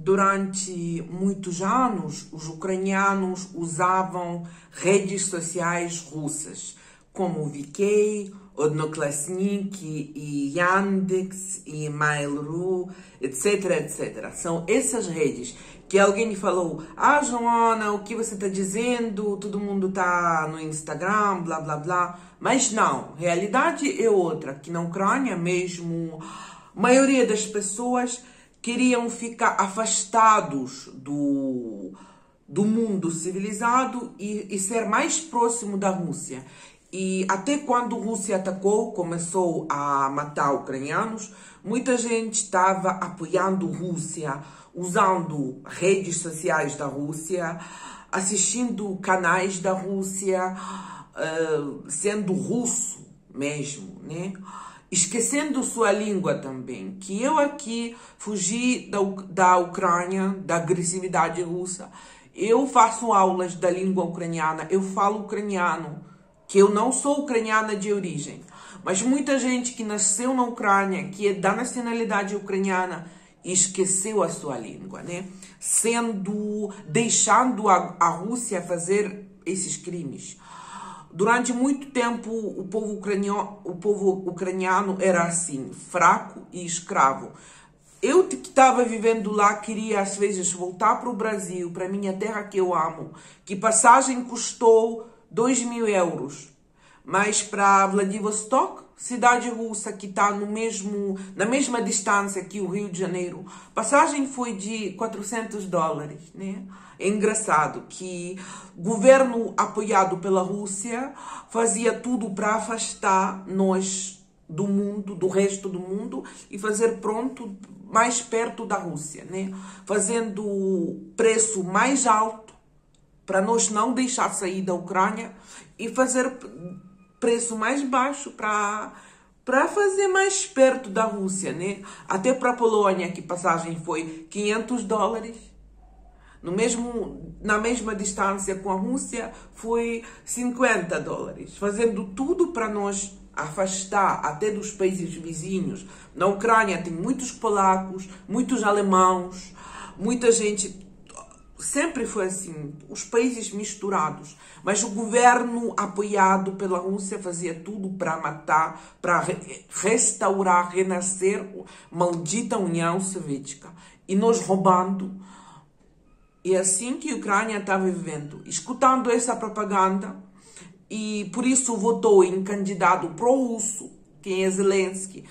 Durante muitos anos, os ucranianos usavam redes sociais russas, como o VK, Odnoklassniki, e Yandex, e Mail.ru, etc, etc. São essas redes que alguém falou: ah, Joana, o que você está dizendo? Todo mundo está no Instagram, blá, blá, blá. Mas não, a realidade é outra, que na Ucrânia mesmo, a maioria das pessoas queriam ficar afastados do mundo civilizado e ser mais próximo da Rússia. E até quando a Rússia atacou, começou a matar ucranianos, muita gente estava apoiando a Rússia, usando redes sociais da Rússia, assistindo canais da Rússia, sendo russo mesmo, né? Esquecendo sua língua também, que eu aqui fugi da Ucrânia, da agressividade russa. Eu faço aulas da língua ucraniana, eu falo ucraniano, que eu não sou ucraniana de origem. Mas muita gente que nasceu na Ucrânia, que é da nacionalidade ucraniana, esqueceu a sua língua, né? Deixando a Rússia fazer esses crimes. Durante muito tempo, o povo ucraniano era assim, fraco e escravo. Eu que estava vivendo lá, queria às vezes voltar para o Brasil, para minha terra que eu amo, que passagem custou 2.000 euros. Mas para Vladivostok, cidade russa que está na mesma distância que o Rio de Janeiro, passagem foi de $400, né? É engraçado que o governo apoiado pela Rússia fazia tudo para afastar nós do mundo, do resto do mundo, e fazer pronto mais perto da Rússia, né? Fazendo o preço mais alto para nós não deixar sair da Ucrânia e fazer preço mais baixo para fazer mais perto da Rússia, né? Até para a Polônia, que passagem foi $500. Na mesma distância com a Rússia, foi $50. Fazendo tudo para nós afastar até dos países vizinhos. Na Ucrânia tem muitos polacos, muitos alemãos, muita gente. Sempre foi assim, os países misturados. Mas o governo apoiado pela Rússia fazia tudo para matar, para restaurar, renascer a maldita União Soviética. E nós roubando. E é assim que a Ucrânia estava vivendo, escutando essa propaganda, e por isso votou em candidato pró-russo, que é Zelensky,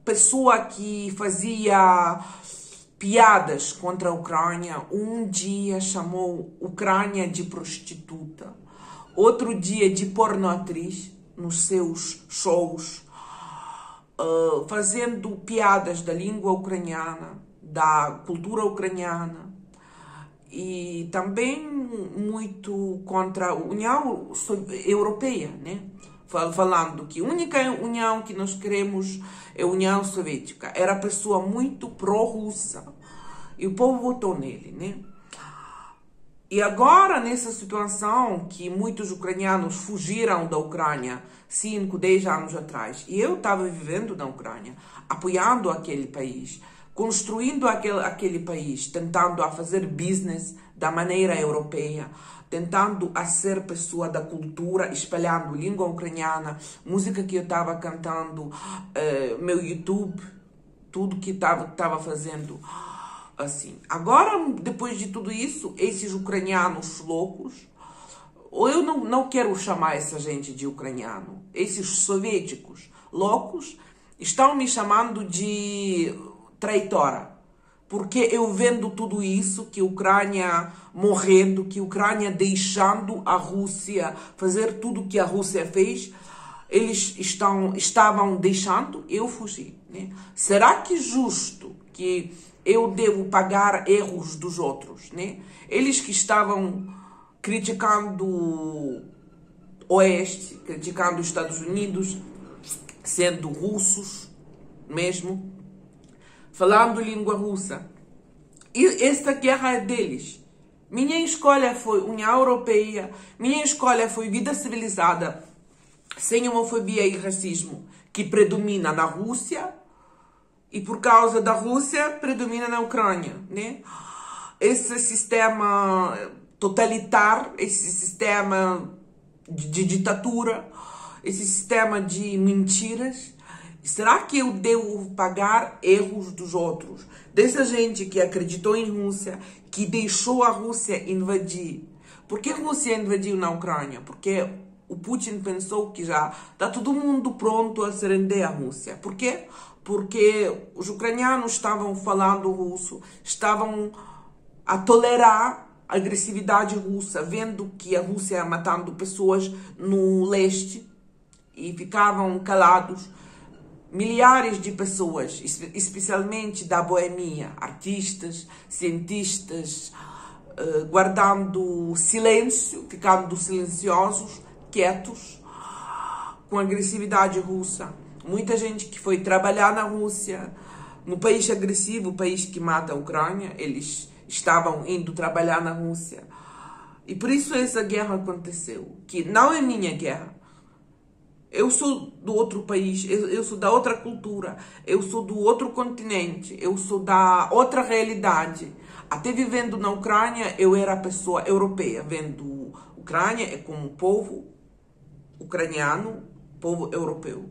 pessoa que fazia piadas contra a Ucrânia. Um dia chamou a Ucrânia de prostituta, outro dia de pornoatriz nos seus shows, fazendo piadas da língua ucraniana, da cultura ucraniana. E também muito contra a União Europeia, né? Falando que a única união que nós queremos é a União Soviética. Era pessoa muito pró-russa. E o povo votou nele, né? E agora, nessa situação que muitos ucranianos fugiram da Ucrânia 5, 10 anos atrás, e eu estava vivendo na Ucrânia, apoiando aquele país, construindo aquele país, tentando a fazer business da maneira europeia, tentando a ser pessoa da cultura, espalhando língua ucraniana, música que eu estava cantando, meu YouTube, tudo que estava fazendo assim. Agora, depois de tudo isso, esses ucranianos loucos, ou eu não quero chamar essa gente de ucraniano, esses soviéticos loucos estão me chamando de traitora, porque eu vendo tudo isso, que a Ucrânia morrendo, que a Ucrânia deixando a Rússia fazer tudo que a Rússia fez, eles estavam deixando, eu fugi, né? Será que é justo que eu devo pagar erros dos outros, né? Eles que estavam criticando o Oeste, criticando os Estados Unidos, sendo russos mesmo, falando língua russa. E esta guerra é deles. Minha escolha foi União Europeia, minha escolha foi vida civilizada, sem homofobia e racismo, que predomina na Rússia, e por causa da Rússia predomina na Ucrânia, né? Esse sistema totalitário, esse sistema de ditadura, esse sistema de mentiras. Será que eu devo pagar erros dos outros? Dessa gente que acreditou em Rússia, que deixou a Rússia invadir. Por que a Rússia invadiu na Ucrânia? Porque o Putin pensou que já está todo mundo pronto a se render à Rússia. Por quê? Porque os ucranianos estavam falando russo, estavam a tolerar a agressividade russa, vendo que a Rússia ia matando pessoas no leste e ficavam calados. Milhares de pessoas, especialmente da Boêmia, artistas, cientistas, guardando silêncio, ficando silenciosos, quietos, com agressividade russa. Muita gente que foi trabalhar na Rússia, no país agressivo, o país que mata a Ucrânia, eles estavam indo trabalhar na Rússia. E por isso essa guerra aconteceu, que não é minha guerra. Eu sou do outro país, eu sou da outra cultura, eu sou do outro continente, eu sou da outra realidade. Até vivendo na Ucrânia, eu era pessoa europeia, vendo Ucrânia como povo ucraniano, povo europeu.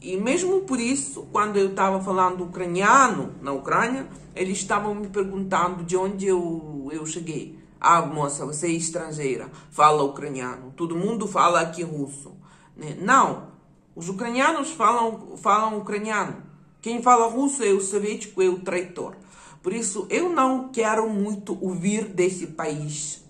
E mesmo por isso, quando eu estava falando ucraniano na Ucrânia, eles estavam me perguntando de onde eu cheguei. Ah, moça, você é estrangeira, fala ucraniano, todo mundo fala aqui russo. Não, os ucranianos falam ucraniano. Quem fala russo é o soviético, é o traidor. Por isso, eu não quero muito ouvir desse país.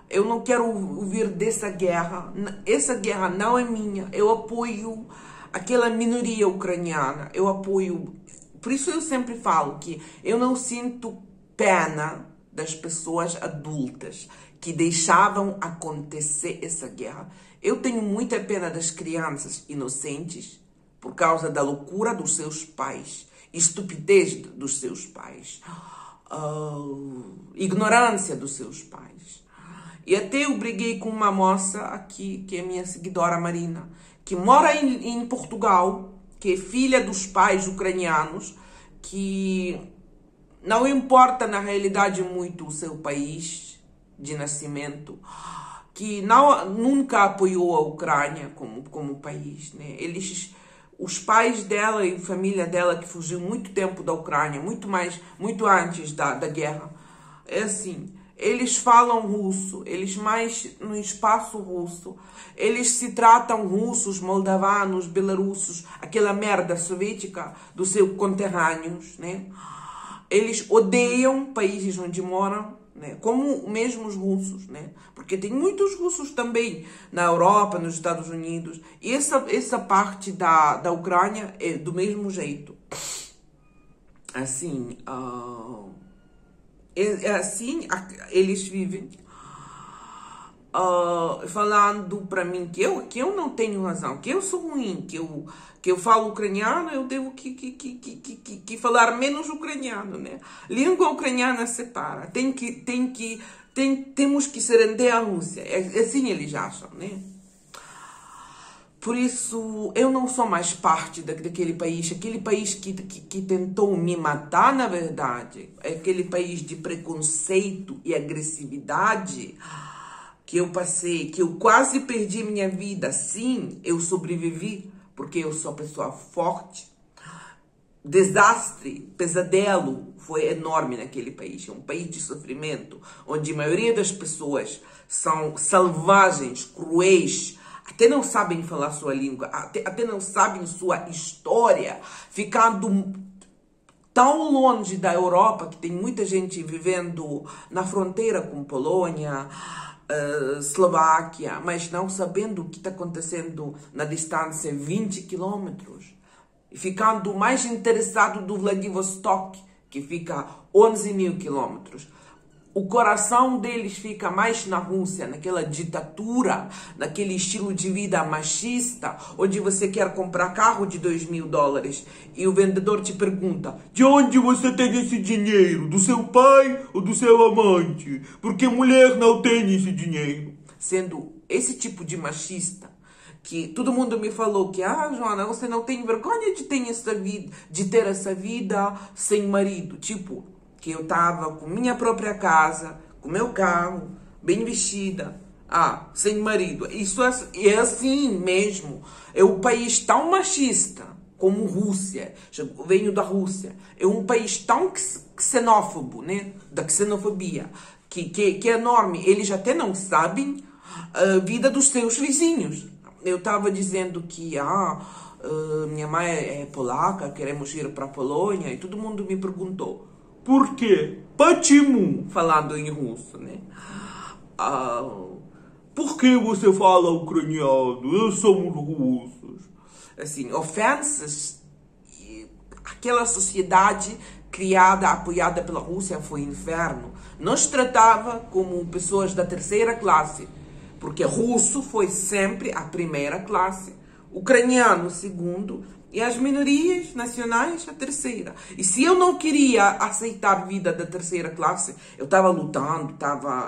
Eu não quero ouvir dessa guerra. Essa guerra não é minha. Eu apoio aquela minoria ucraniana. Eu apoio. Por isso eu sempre falo que eu não sinto pena das pessoas adultas que deixavam acontecer essa guerra. Eu tenho muita pena das crianças inocentes por causa da loucura dos seus pais, estupidez dos seus pais, ignorância dos seus pais. E até eu briguei com uma moça aqui, que é minha seguidora Marina, que mora em Portugal, que é filha dos pais ucranianos, que não importa na realidade muito o seu país de nascimento, que nunca apoiou a Ucrânia como país, né? Os pais dela e a família dela que fugiu muito tempo da Ucrânia, muito antes da guerra, é assim, eles falam russo, eles mais no espaço russo, eles se tratam russos, moldavanos, belarussos, aquela merda soviética dos seus conterrâneos, né? Eles odeiam países onde moram, né? Como mesmo os russos, né? Porque tem muitos russos também na Europa, nos Estados Unidos. E essa parte da Ucrânia é do mesmo jeito. Assim, assim eles vivem. Falando para mim que eu não tenho razão, que eu sou ruim, que eu falo ucraniano, eu devo que falar menos ucraniano, né? Língua ucraniana separa, temos que se render à Rússia, assim eles acham, né? Por isso, eu não sou mais parte daquele país, aquele país que tentou me matar, na verdade, é aquele país de preconceito e agressividade que eu passei, que eu quase perdi minha vida. Sim, eu sobrevivi, porque eu sou pessoa forte. Desastre, pesadelo foi enorme naquele país. É um país de sofrimento, onde a maioria das pessoas são selvagens, cruéis, até não sabem falar sua língua, até não sabem sua história, ficando tão longe da Europa, que tem muita gente vivendo na fronteira com Polônia, Eslováquia, mas não sabendo o que está acontecendo na distância 20 quilômetros. E ficando mais interessado do Vladivostok, que fica 11 mil quilômetros. O coração deles fica mais na Rússia, naquela ditadura, naquele estilo de vida machista, onde você quer comprar carro de $2.000 e o vendedor te pergunta: de onde você tem esse dinheiro? Do seu pai ou do seu amante? Porque mulher não tem esse dinheiro. Sendo esse tipo de machista que todo mundo me falou que, Joana, você não tem vergonha de ter essa vida sem marido. Tipo, que eu tava com minha própria casa, com meu carro, bem vestida, sem marido. Isso é assim mesmo. É um país tão machista como Rússia. Eu venho da Rússia. É um país tão xenófobo, né? Da xenofobia, que é enorme. Eles até não sabem a vida dos seus vizinhos. Eu estava dizendo que minha mãe é polaca, queremos ir para a Polônia, e todo mundo me perguntou por quê? Почему? Falando em russo, né? Por que você fala ucraniano? Nós somos russos. Assim, ofensas. Aquela sociedade criada, apoiada pela Rússia foi um inferno. Nos tratava como pessoas da terceira classe. Porque russo foi sempre a primeira classe, ucraniano segundo e as minorias nacionais a terceira. E se eu não queria aceitar vida da terceira classe, eu estava lutando,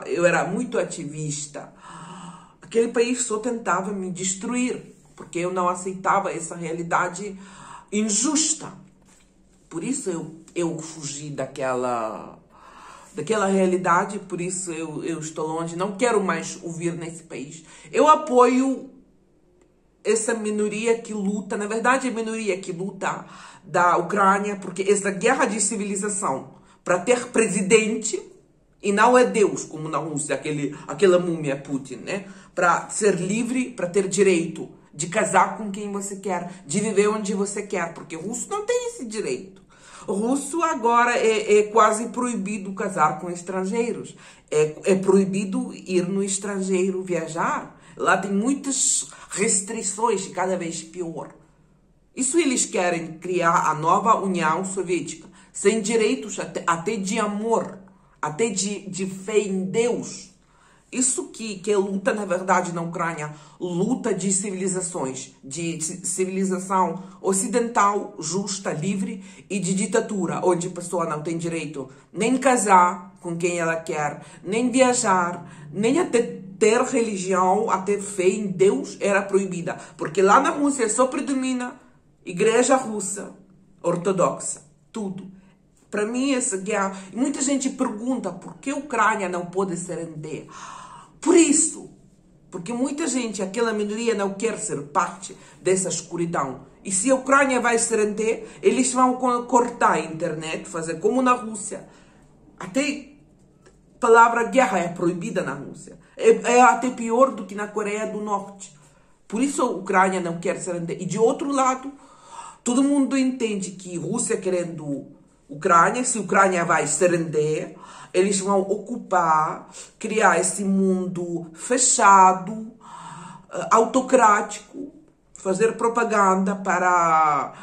eu era muito ativista. Aquele país só tentava me destruir, porque eu não aceitava essa realidade injusta. Por isso eu fugi daquela realidade, por isso eu estou longe, não quero mais ouvir nesse país. Eu apoio essa minoria que luta, na verdade a minoria que luta da Ucrânia, porque essa guerra de civilização para ter presidente, e não é Deus, como na Rússia, aquela múmia Putin, né? Para ser livre, para ter direito de casar com quem você quer, de viver onde você quer, porque o russo não tem esse direito. O russo agora é quase proibido casar com estrangeiros. É proibido ir no estrangeiro viajar. Lá tem muitas restrições e cada vez pior. Isso eles querem criar a nova União Soviética, sem direitos até de amor, até de fé em Deus. Isso que é luta, na verdade, na Ucrânia, luta de civilizações, de civilização ocidental, justa, livre, e de ditadura, onde a pessoa não tem direito nem casar com quem ela quer, nem viajar, nem até ter religião, até fé em Deus era proibida. Porque lá na Rússia só predomina igreja russa, ortodoxa, tudo. Para mim, essa guerra... E muita gente pergunta por que a Ucrânia não pode se render. Por isso, porque muita gente, aquela minoria, não quer ser parte dessa escuridão. E se a Ucrânia vai se render, eles vão cortar a internet, fazer como na Rússia. Até a palavra guerra é proibida na Rússia. É até pior do que na Coreia do Norte. Por isso a Ucrânia não quer se render. E de outro lado, todo mundo entende que Rússia querendo Ucrânia, se a Ucrânia vai se render, eles vão ocupar, criar esse mundo fechado, autocrático, fazer propaganda para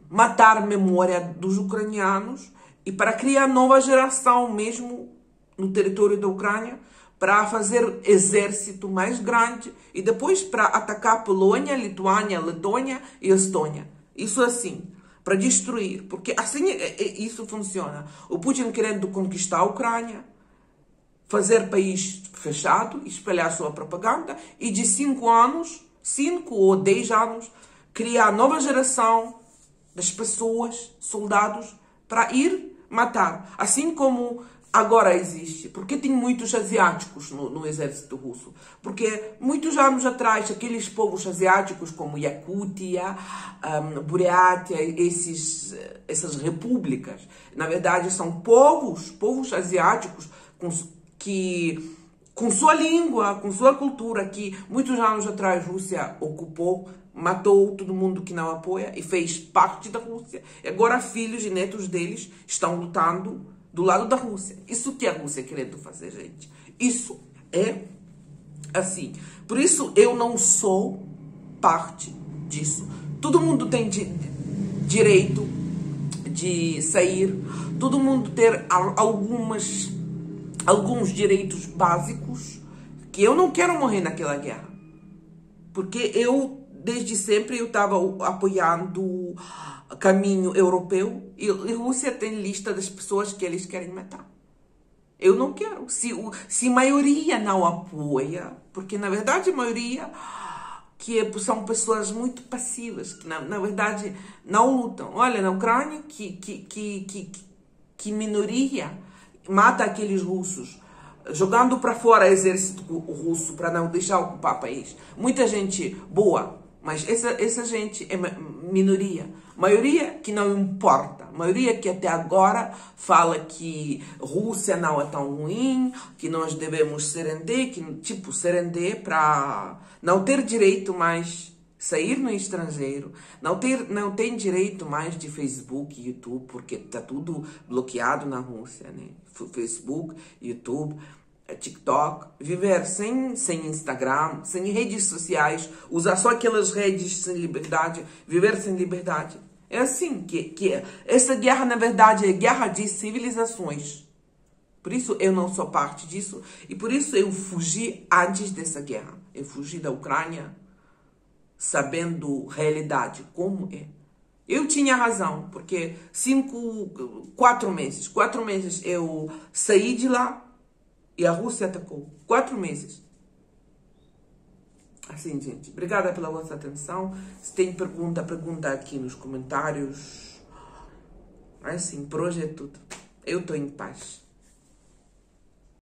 matar a memória dos ucranianos e para criar nova geração mesmo no território da Ucrânia, para fazer exército mais grande e depois para atacar a Polônia, Lituânia, Letônia e Estônia. Isso assim, para destruir, porque assim isso funciona. O Putin querendo conquistar a Ucrânia, fazer país fechado, espalhar sua propaganda e de 5 anos, 5 ou 10 anos, criar nova geração das pessoas, soldados, para ir matar. Assim como agora existe. Porque tem muitos asiáticos no exército russo. Porque muitos anos atrás, aqueles povos asiáticos como Yakutia, Buryatia, essas repúblicas, na verdade são povos asiáticos com sua língua, com sua cultura, que muitos anos atrás a Rússia ocupou, matou todo mundo que não apoia e fez parte da Rússia. E agora filhos e netos deles estão lutando do lado da Rússia. Isso que a Rússia querendo fazer, gente. Isso é assim. Por isso eu não sou parte disso. Todo mundo tem direito de sair. Todo mundo ter alguns direitos básicos, que eu não quero morrer naquela guerra. Porque eu, desde sempre, eu estava apoiando o caminho europeu e a Rússia tem lista das pessoas que eles querem matar. Eu não quero. Se a maioria não apoia, porque na verdade a maioria são pessoas muito passivas, que na verdade não lutam. Olha, na Ucrânia, que minoria mata aqueles russos, jogando para fora o exército russo para não deixar ocupar o país. Muita gente boa, mas essa gente é minoria. Maioria que não importa. Maioria que até agora fala que Rússia não é tão ruim, que nós devemos se render, se render para não ter direito mais sair no estrangeiro, não tem direito mais de Facebook e YouTube, porque está tudo bloqueado na Rússia, né? Facebook, YouTube, TikTok, viver sem Instagram, sem redes sociais, usar só aquelas redes sem liberdade, viver sem liberdade. É assim que essa guerra, na verdade, é guerra de civilizações. Por isso eu não sou parte disso e por isso eu fugi antes dessa guerra. Eu fugi da Ucrânia sabendo realidade, como é. Eu tinha razão, porque 4 meses eu saí de lá e a Rússia atacou. 4 meses. Assim, gente, obrigada pela vossa atenção. Se tem pergunta aqui nos comentários. Assim, por hoje é tudo. Eu estou em paz.